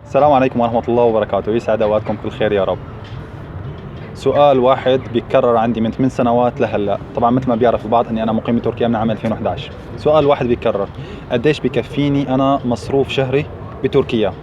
السلام عليكم ورحمة الله وبركاته، يسعد أوقاتكم كل خير يا رب. سؤال واحد بيتكرر عندي من 8 سنوات لهلا، طبعا مثل ما بيعرف البعض اني انا مقيم بتركيا من عام 2011. سؤال واحد بيتكرر: قديش بكفيني انا مصروف شهري بتركيا؟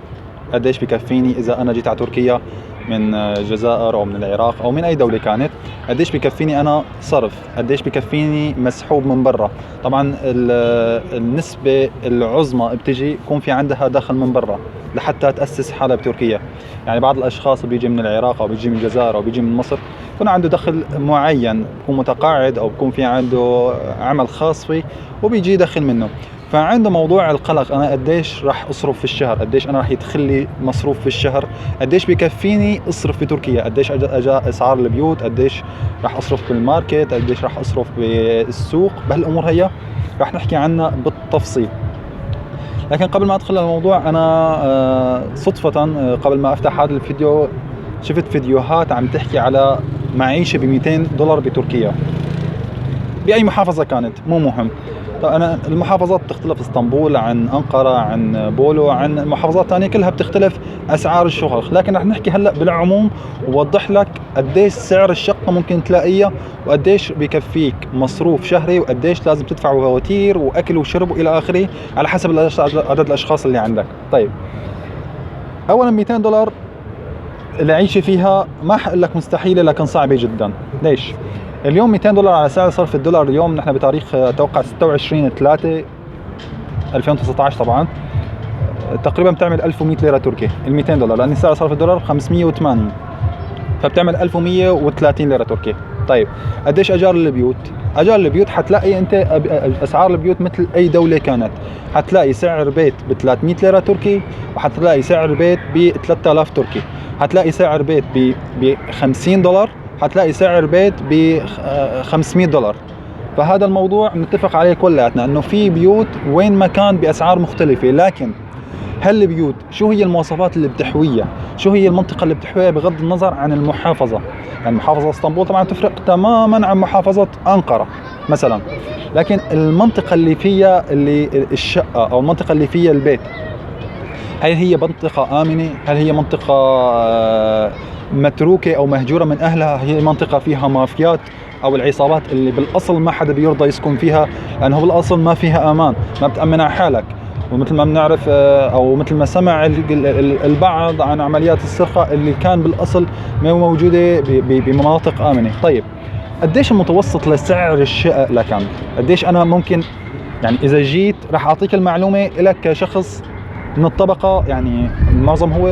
قديش بكفيني اذا انا جيت على تركيا من الجزائر او من العراق او من اي دولة كانت؟ قديش بكفيني انا صرف؟ قديش بكفيني مسحوب من برا؟ طبعا النسبة العظمى بتجي يكون في عندها دخل من برا لحتى تأسس حالها بتركيا. يعني بعض الاشخاص بيجي من العراق او بيجي من الجزائر او بيجي من مصر يكون عنده دخل معين، بيكون متقاعد او بيكون في عنده عمل خاص فيه وبيجي يدخل منه، فعنده موضوع القلق: انا قديش راح اصرف في الشهر؟ قديش انا راح يدخل لي مصروف في الشهر؟ قديش بكفيني اصرف في تركيا؟ قديش اسعار البيوت؟ قديش راح اصرف بالماركت؟ قديش راح اصرف بالسوق؟ بهالامور هي راح نحكي عنها بالتفصيل. لكن قبل ما ادخل الموضوع، انا صدفة قبل ما افتح هذا الفيديو شفت فيديوهات عم تحكي على معيشة ب 200 دولار بتركيا بأي محافظة كانت، مو مهم. طيب أنا المحافظات بتختلف، اسطنبول عن أنقرة عن بولو عن محافظات ثانية كلها بتختلف أسعار الشقق، لكن رح نحكي هلأ بالعموم ووضح لك قديش سعر الشقة ممكن تلاقيها وقديش بكفيك مصروف شهري وقديش لازم تدفع فواتير وأكل وشرب وإلى آخره على حسب عدد الأشخاص اللي عندك. طيب، أولا 200 دولار العيشة فيها ما حقول لك مستحيلة لكن صعبة جدا. ليش؟ اليوم 200 دولار على سعر صرف الدولار اليوم، نحن بتاريخ اتوقع 26/3/2019 طبعا، تقريبا بتعمل 1100 ليرة تركي ال 200 دولار، لأن سعر صرف الدولار 580، فبتعمل 1130 ليرة تركي. طيب، قديش أجار البيوت؟ أجار البيوت حتلاقي أنت أسعار البيوت مثل أي دولة كانت، حتلاقي سعر بيت ب 300 ليرة تركي، وحتلاقي سعر بيت ب 3000 تركي، حتلاقي سعر بيت ب 50 دولار، حتلاقي سعر بيت ب 500 دولار. فهذا الموضوع نتفق عليه كلياتنا انه في بيوت وين ما كان باسعار مختلفه، لكن هالبيوت شو هي المواصفات اللي بتحويها؟ شو هي المنطقه اللي بتحويها بغض النظر عن المحافظه؟ يعني محافظه اسطنبول طبعا تفرق تماما عن محافظه انقره مثلا، لكن المنطقه اللي فيها الشقه او المنطقه اللي فيها البيت، هل هي منطقة آمنة؟ هل هي منطقة متروكة أو مهجورة من أهلها؟ هي منطقة فيها مافيات أو العصابات اللي بالأصل ما حدا بيرضى يسكن فيها، لأنه بالأصل ما فيها أمان، ما بتأمن على حالك. ومثل ما بنعرف أو مثل ما سمع البعض عن عمليات السرقة اللي كان بالأصل ما موجودة بمناطق آمنة. طيب، قديش المتوسط لسعر الشقق لكن؟ قديش أنا ممكن، يعني إذا جيت راح أعطيك المعلومة لك كشخص من الطبقة، يعني المعظم هو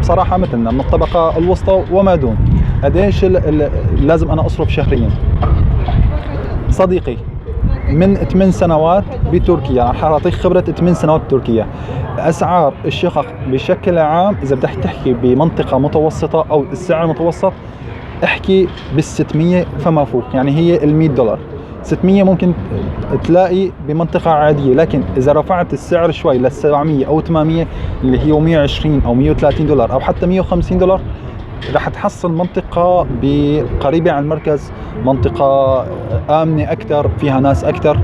بصراحة مثلنا من الطبقة الوسطى وما دون، قديش لازم أنا أصرف شهريا؟ صديقي، من 8 سنوات بتركيا، راح أعطيك خبرة 8 سنوات بتركيا. أسعار الشقق بشكل عام إذا بدك تحكي بمنطقة متوسطة أو السعر المتوسط، احكي بال600 فما فوق، يعني هي ال100 دولار. 600 ممكن تلاقي بمنطقة عادية، لكن إذا رفعت السعر شوي لل700 أو 800 اللي هي 120 أو 130 دولار أو حتى 150 دولار، راح تحصل منطقة قريبة عن المركز، منطقة آمنة أكثر، فيها ناس أكثر.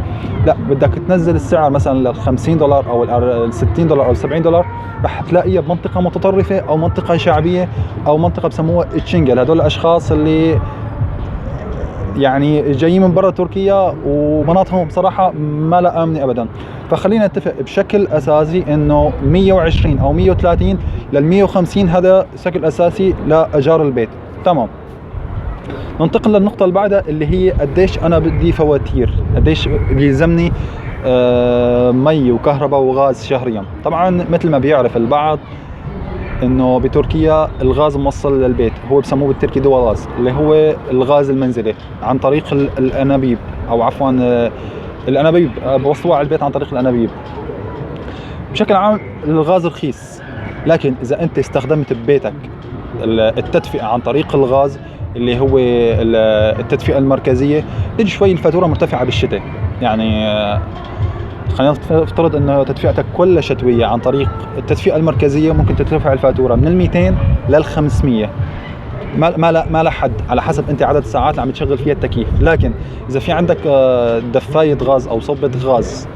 لا، بدك تنزل السعر مثلا لل50 دولار أو ال60 دولار أو 70 دولار، راح تلاقيها بمنطقة متطرفة أو منطقة شعبية أو منطقة بسموها تشنجل. هدول الأشخاص اللي يعني جايين من برا تركيا ومناطقهم بصراحة ما لا آمنة أبدا. فخلينا نتفق بشكل أساسي إنه 120 أو 130 لل150 هذا شكل أساسي لأجار البيت. تمام، ننتقل للنقطة اللي بعدها اللي هي قديش أنا بدي فواتير، قديش بيلزمني مي وكهرباء وغاز شهريا. طبعا مثل ما بيعرف البعض انه بتركيا الغاز موصل للبيت، هو بسموه بالتركي دوا غاز، اللي هو الغاز المنزلي عن طريق الانابيب، او عفوا الانابيب بوصلوها على البيت عن طريق الانابيب. بشكل عام الغاز رخيص، لكن اذا انت استخدمت ببيتك التدفئة عن طريق الغاز اللي هو التدفئة المركزية، تجي شوي الفاتورة مرتفعة بالشتاء. يعني خلينا نفترض انه تدفئتك كلها شتويه عن طريق التدفئه المركزيه، ممكن ترتفع الفاتوره من 200 لل500، ما لا حد، على حسب انت عدد الساعات اللي عم تشغل فيها التكييف. لكن اذا في عندك دفايه غاز او صبة غاز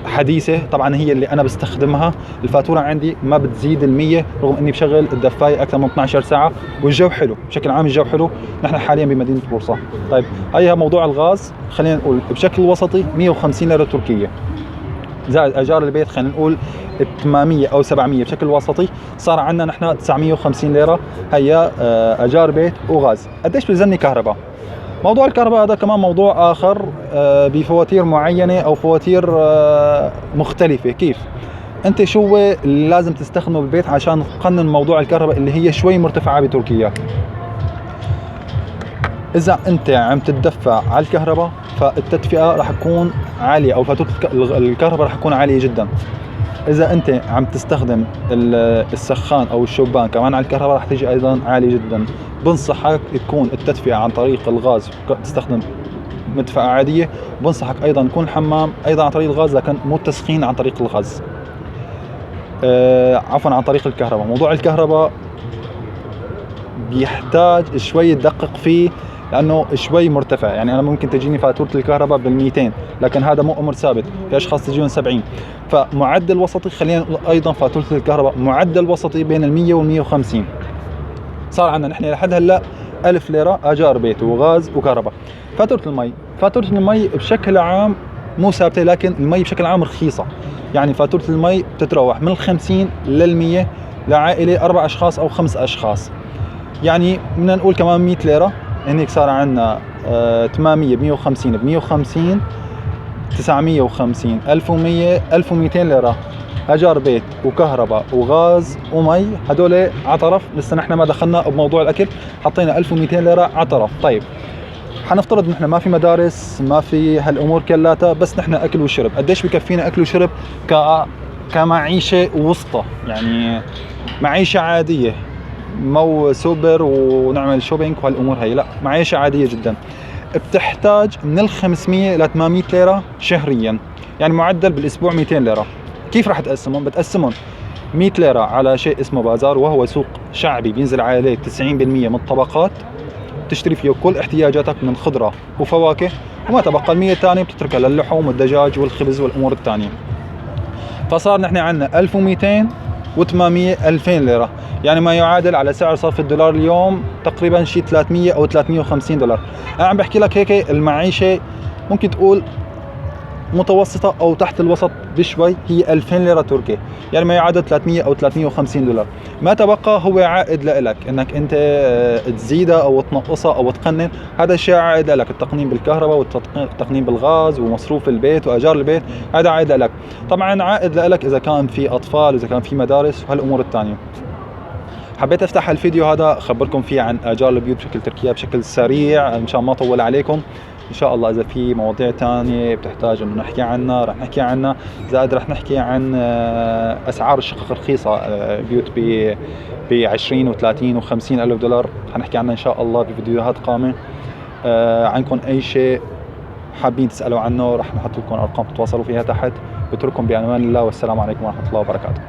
حديثة، طبعا هي اللي أنا بستخدمها. الفاتورة عندي ما بتزيد ال100 رغم إني بشغل الدفاية أكثر من 12 ساعة، والجو حلو بشكل عام، الجو حلو. نحن حاليا بمدينة بورصة. طيب هيها موضوع الغاز، خلينا نقول بشكل وسطي 150 ليرة تركية، زائد ايجار البيت خلينا نقول 800 او 700 بشكل وسطي، صار عندنا نحن 950 ليره. هي ايجار بيت وغاز. قديش بلزمني كهرباء؟ موضوع الكهرباء هذا كمان موضوع اخر، بفواتير معينه او فواتير مختلفه. كيف انت شو اللي لازم تستخدمه بالبيت عشان تقنن موضوع الكهرباء اللي هي شوي مرتفعه بتركيا؟ إذا أنت عم تدفع على الكهرباء فالتدفئة راح تكون عالية، أو فاتورة الكهرباء راح تكون عالية جدا. إذا أنت عم تستخدم السخان أو الشوبان كمان على الكهرباء راح تيجي أيضا عالية جدا. بنصحك تكون التدفئة عن طريق الغاز، تستخدم مدفأة عادية. بنصحك أيضا يكون الحمام أيضا عن طريق الغاز، لكن مو التسخين عن طريق الغاز، عفوا عن طريق الكهرباء. موضوع الكهرباء بيحتاج شوي تدقق فيه لانه شوي مرتفع. يعني انا ممكن تجيني فاتوره الكهرباء بال200، لكن هذا مو امر ثابت، في اشخاص تجيهم 70. فمعدل وسطي، خلينا نقول ايضا فاتوره الكهرباء معدل وسطي بين ال100 وال150. صار عندنا نحن لحد هلا 1000 ليره اجار بيت وغاز وكهرباء. فاتوره المي بشكل عام مو ثابته، لكن المي بشكل عام رخيصه. يعني فاتوره المي بتتراوح من ال50 لل100 لعائله 4 اشخاص او 5 اشخاص. يعني بدنا نقول كمان 100 ليره. هنيك صار عندنا 800 ب 150 ب 150 950 1100 1200 ليره اجار بيت وكهرباء وغاز ومي. هدول عطرف، لسه نحن ما دخلنا بموضوع الاكل، حطينا 1200 ليره عطرف. طيب حنفترض نحن ما في مدارس، ما في هالامور كلاتها، بس نحن اكل وشرب. قديش بكفينا اكل وشرب كمعيشه وسطى؟ يعني معيشه عاديه، مو سوبر ونعمل شوبينج وهالامور هي، لا، معيشه عاديه جدا. بتحتاج من ال500 ل 800 ليره شهريا، يعني معدل بالاسبوع 200 ليره. كيف راح تقسمهم؟ بتقسمهم 100 ليره على شيء اسمه بازار، وهو سوق شعبي بينزل عليه 90% من الطبقات، تشتري فيه كل احتياجاتك من خضره وفواكه، وما تبقى ال100 الثانيه بتتركها للحوم والدجاج والخبز والامور الثانيه. فصار نحن عندنا 1200 و800 2000 ليره، يعني ما يعادل على سعر صرف الدولار اليوم تقريبا شيء 300 او 350 دولار. انا عم بحكي لك هيك المعيشه ممكن تقول متوسطه او تحت الوسط بشوي، هي 2000 ليره تركي، يعني ما يعادل 300 او 350 دولار. ما تبقى هو عائد لك انك انت تزيدها او تنقصها او تقنن. هذا الشيء عائد لك، التقنين بالكهرباء والتقنين بالغاز ومصروف البيت واجار البيت، هذا عائد لك. طبعا عائد لك اذا كان في اطفال واذا كان في مدارس وهالامور الثانيه. حبيت افتح الفيديو هذا اخبركم فيه عن اجار البيوت بشكل تركيا بشكل سريع، ان شاء الله ما اطول عليكم. ان شاء الله اذا في مواضيع تانية بتحتاج انه نحكي عنها رح نحكي عنها. زائد رح نحكي عن اسعار الشقق الرخيصه، بيوت ب 20 و30 و50 الف دولار، حنحكي عنها ان شاء الله بفيديوهات قادمه. عندكم اي شيء حابين تسالوا عنه رح نحط لكم ارقام تتواصلوا فيها تحت. بترككم بامان الله، والسلام عليكم ورحمه الله وبركاته.